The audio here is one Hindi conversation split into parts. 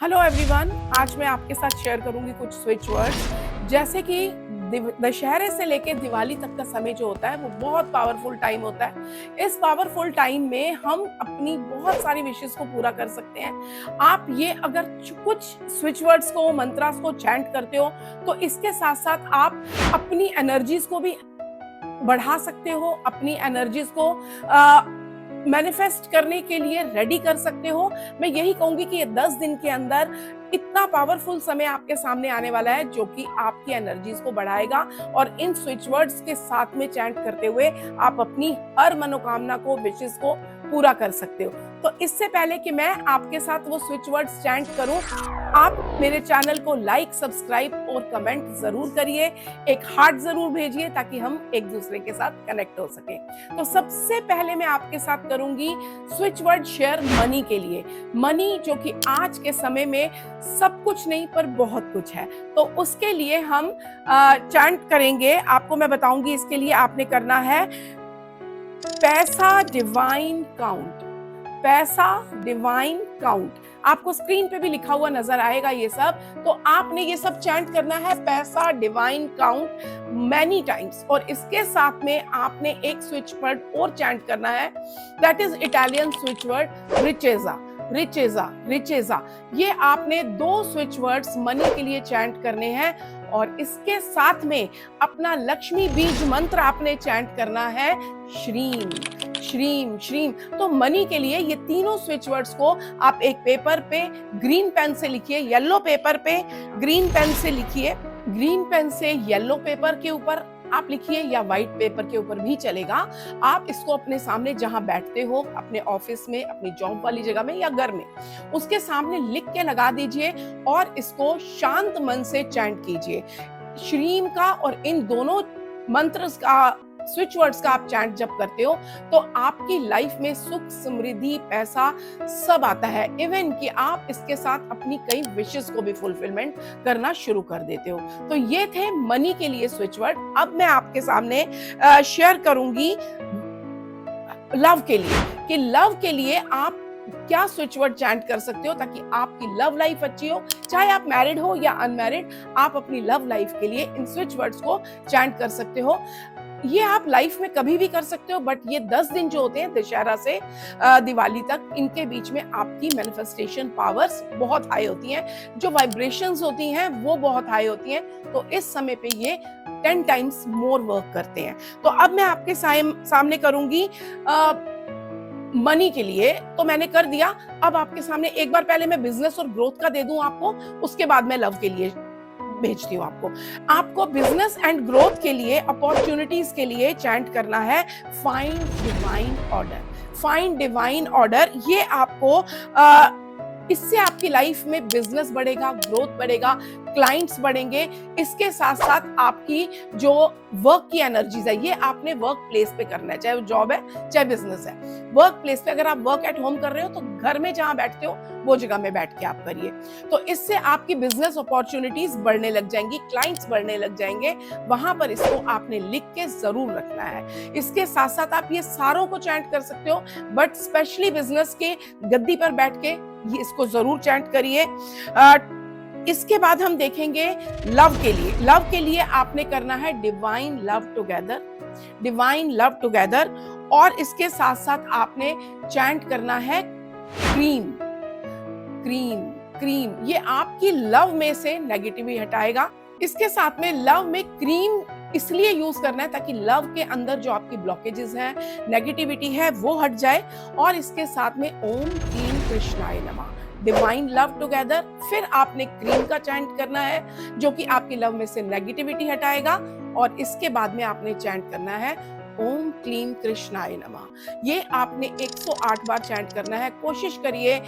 हेलो एवरीवन, आज मैं आपके साथ शेयर करूंगी कुछ स्विच वर्ड्स। जैसे कि दशहरे से लेके दिवाली तक का समय जो होता है वो बहुत पावरफुल टाइम होता है। इस पावरफुल टाइम में हम अपनी बहुत सारी विशेस को पूरा कर सकते हैं। आप ये अगर कुछ स्विच वर्ड्स को, मंत्रास को चैंट करते हो तो इसके साथ साथ आप अपनी एनर्जीज को भी बढ़ा सकते हो, अपनी एनर्जीज को मैनिफेस्ट करने के लिए रेडी कर सकते हो। मैं यही कहूंगी कि ये 10 दिन के अंदर इतना पावरफुल समय आपके सामने आने वाला है जो कि आपकी एनर्जीज को बढ़ाएगा और इन स्विच वर्ड्स के साथ में चैंट करते हुए आप अपनी हर मनोकामना को, विशेस को पूरा कर सकते हो। तो इससे पहले कि मैं आपके साथ वो स्विच वर्ड्स चैंट करूं, आप मेरे चैनल को लाइक, सब्सक्राइब और कमेंट जरूर करिए, एक हार्ट जरूर भेजिए ताकि हम एक दूसरे के साथ कनेक्ट हो सके। तो सबसे पहले मैं आपके साथ करूंगी स्विच वर्ड शेयर मनी के लिए। मनी जो कि आज के समय में सब कुछ नहीं पर बहुत कुछ है, तो उसके लिए हम चैंट करेंगे। आपको मैं बताऊंगी, इसके लिए आपने करना है पैसा डिवाइन काउंट। पैसा डिवाइन काउंट आपको स्क्रीन पे भी लिखा हुआ नजर आएगा ये सब। तो आपने ये सब चैंट करना है, पैसा डिवाइन काउंट, मैनी टाइम्स। और इसके साथ में आपने एक स्विच वर्ड और चैंट करना है, that is Italian switch word ricchezza. Ricchezza, ricchezza, ये आपने 2 स्विच वर्ड्स मनी के लिए चैंट करने हैं। और इसके साथ में अपना लक्ष्मी बीज मंत्र आपने चैंट करना है, श्रीम श्रीम श्रीम। तो मनी के लिए ये तीनों स्विच वर्ड्स को आप एक पेपर पे ग्रीन पेन से लिखिए, येलो पेपर पे ग्रीन पेन से लिखिए, ग्रीन पेन से येलो पेपर के ऊपर आप लिखिए या व्हाइट पेपर के ऊपर भी चलेगा। आप इसको अपने सामने जहां बैठते हो, अपने ऑफिस में, अपनी जॉब वाली जगह में या घर में, उसके सामने लिख के लगा दीजिए और इसको शांत मन से चैंट कीजिए। श्रीम का और इन दोनों मंत्र का, स्विच वर्ड्स का आप चैंट जब करते हो तो आपकी लाइफ में सुख, समृद्धि, पैसा सब आता है। इवन कि आप इसके साथ अपनी कई विशेस को भी फुलफिलमेंट करना शुरू कर देते हो। तो ये थे मनी के लिए स्विच वर्ड। अब मैं आपके सामने शेयर करूंगी लव के लिए, कि लव के लिए आप क्या स्विच वर्ड चैंट कर सकते हो ताकि आपकी लव लाइफ अच्छी हो। चाहे आप मैरिड हो या अनमैरिड, आप अपनी लव लाइफ के लिए इन स्विच वर्ड्स को चैंट कर सकते हो। ये आप लाइफ में कभी भी कर सकते हो, बट ये 10 दिन जो होते हैं दशहरा से दिवाली तक, इनके बीच में आपकी मैनिफेस्टेशन पावर्स बहुत हाई होती हैं, जो वाइब्रेशंस होती हैं वो बहुत हाई होती हैं। तो इस समय पे ये 10 टाइम्स मोर वर्क करते हैं। तो अब मैं आपके सामने करूंगी मनी के लिए, तो मैंने कर दिया। अब आपके सामने एक बार पहले मैं बिजनेस और ग्रोथ का दे दूं आपको, उसके बाद मैं लव के लिए भेजती हूँ आपको बिजनेस एंड ग्रोथ के लिए, अपॉर्चुनिटीज के लिए चैंट करना है find divine order. Find divine order, ये आपको इससे आपकी लाइफ में बिजनेस बढ़ेगा, ग्रोथ बढ़ेगा, क्लाइंट्स बढ़ेंगे। इसके साथ साथ आपकी जो वर्क की एनर्जीज है, ये आपने वर्क प्लेस पे करना है, चाहे वो जॉब है चाहे बिजनेस है। वर्क प्लेस पे अगर आप वर्क एट होम कर रहे हो तो घर में जहां बैठते हो वो जगह में बैठ के आप करिए। तो इससे आपकी बिजनेस अपॉर्चुनिटीज बढ़ने लग जाएंगी, क्लाइंट्स बढ़ने लग जाएंगे। वहां पर इसको आपने लिख के जरूर रखना है। इसके साथ साथ आप ये सारों को चैंट कर सकते हो, बट स्पेशली बिजनेस के गद्दी पर बैठ के ये इसको जरूर चैंट करिए। इसके बाद हम देखेंगे लव के लिए। लव के लिए आपने करना है divine love together, divine love together. और इसके साथ साथ आपने चैंट करना है क्रीम क्रीम क्रीम। ये आपकी लव में से नेगेटिविटी हटाएगा। इसके साथ में लव में क्रीम इसलिए यूज करना है ताकि लव के अंदर जो आपकी ब्लॉकेजेस हैं, नेगेटिविटी है, वो हट जाए। और इसके साथ में ओम क्लीम कृष्णाय नमः, डिवाइन लव टुगेदर। फिर आपने क्रीम का चैंट करना है जो कि आपकी लव में से नेगेटिविटी हटाएगा। और इसके बाद में आपने चैंट करना है ओम क्लीम कृष्णाय नमः। ये आपने 108 बार चैंट करना है। कोशिश करिए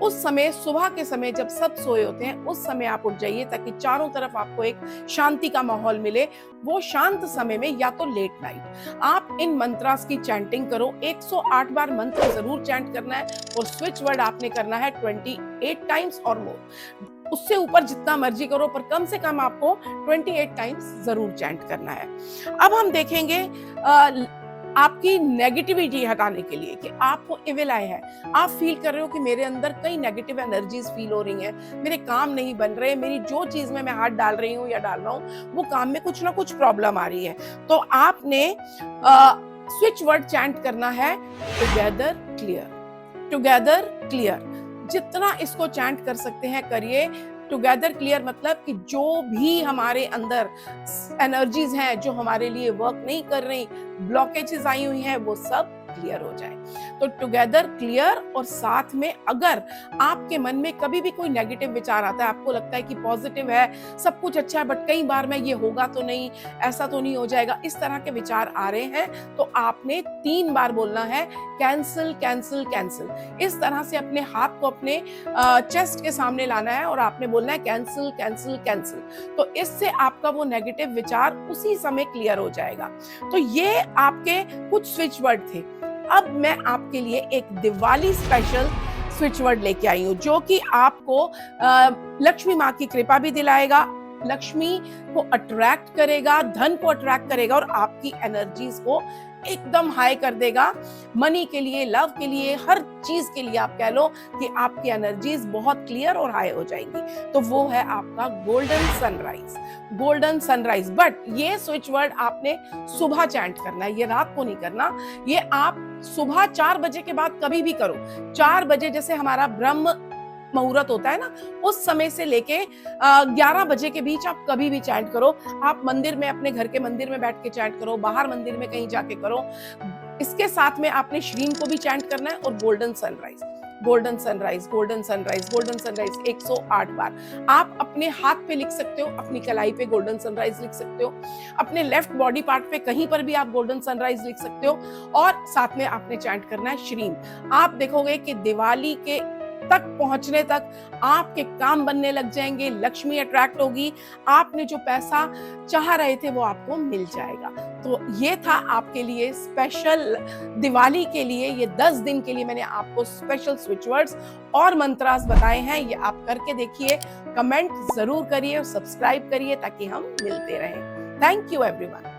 उस समय, सुबह के समय जब सब सोए होते हैं, उस समय आप उठ जाइए ताकि चारों तरफ आपको एक शांति का माहौल मिले। वो शांत समय में या तो लेट नाइट आप इन मंत्रास की चैंटिंग करो। 108 बार मंत्र जरूर चैंट करना है और स्विच वर्ड आपने करना है 28 टाइम्स और मोर। उससे ऊपर जितना मर्जी करो, पर कम से कम आपको 28 टाइम्स जरूर चैंट करना है। अब हम देखेंगे आपकी नेगेटिविटी हटाने के लिए कि आपको इविल आई है, आप फील कर रहे हो कि मेरे अंदर कई नेगेटिव एनर्जीज फील हो रही हैं, मेरे काम नहीं बन रहे, मेरी जो चीज में मैं हाथ डाल रही हूँ या डाल रहा हूँ वो काम में कुछ ना कुछ प्रॉब्लम आ रही है, तो आपने स्विच वर्ड चैंट करना है, टुगेदर क्लियर, टुगेदर क्लियर। जितना इसको चैंट कर सकते हैं करिए। टुगेदर क्लियर मतलब कि जो भी हमारे अंदर एनर्जीज हैं जो हमारे लिए वर्क नहीं कर रही, ब्लॉकेजेस आई हुई हैं, वो सब क्लियर हो जाए। तो टुगेदर क्लियर, और साथ में अगर आपके मन में कभी भी कोई नेगेटिव विचार आता है, आपको लगता है कि पॉजिटिव है, सब कुछ अच्छा है, बट कई बार में ये होगा तो नहीं, ऐसा तो नहीं हो जाएगा, इस तरह के विचार आ रहे हैं, तो आपने 3 बार बोलना है कैंसिल कैंसिल कैंसिल। इस तरह से अपने हाथ को अपने चेस्ट के सामने लाना है और आपने बोलना है कैंसिल कैंसिल कैंसिल। तो इससे आपका वो नेगेटिव विचार उसी समय क्लियर हो जाएगा। तो ये आपके कुछ स्विच वर्ड थे। अब मैं आपके लिए एक दिवाली स्पेशल स्विच वर्ड लेके आई हूँ जो कि आपको लक्ष्मी माँ की कृपा भी दिलाएगा, लक्ष्मी को अट्रैक्ट करेगा, धन को अट्रैक्ट करेगा और आपकी एनर्जीज को एकदम हाई कर देगा। मनी के लिए, लव के लिए, हर चीज के लिए आप कह लो कि आपकी एनर्जीज बहुत क्लियर और हाई हो जाएंगी। तो वो है आपका golden sunrise, golden sunrise. But ये स्विच वर्ड आपने सुबह चैंट करना है, ये रात को नहीं करना। ये आप सुबह 4 बजे के बाद कभी भी करो। 4 बजे जैसे हमारा ब्रह्म मुहूर्त होता है ना, उस समय से लेके 11 बजे के बीच आप कभी भी चैंट करो। आप मंदिर में, अपने घर के मंदिर में बैठ के चैंट करो, बाहर मंदिर में कहीं जाके करो। इसके साथ में आपने श्रीम को भी चैंट करना है और golden sunrise, golden sunrise, golden sunrise, golden sunrise 108 बार। आप अपने हाथ पे लिख सकते हो, अपनी कलाई पे गोल्डन सनराइज लिख सकते हो, अपने लेफ्ट बॉडी पार्ट पे कहीं पर भी आप गोल्डन सनराइज लिख सकते हो, और साथ में आपने चैंट करना है श्रीम। आप देखोगे कि दिवाली के तक पहुंचने तक आपके काम बनने लग जाएंगे, लक्ष्मी अट्रैक्ट होगी, आपने जो पैसा चाह रहे थे वो आपको मिल जाएगा। तो ये था आपके लिए स्पेशल दिवाली के लिए, ये 10 दिन के लिए मैंने आपको स्पेशल स्विच वर्ड्स और मंत्रास बताए हैं। ये आप करके देखिए, कमेंट जरूर करिए और सब्सक्राइब करिए ताकि हम मिलते रहें। Thank you everyone.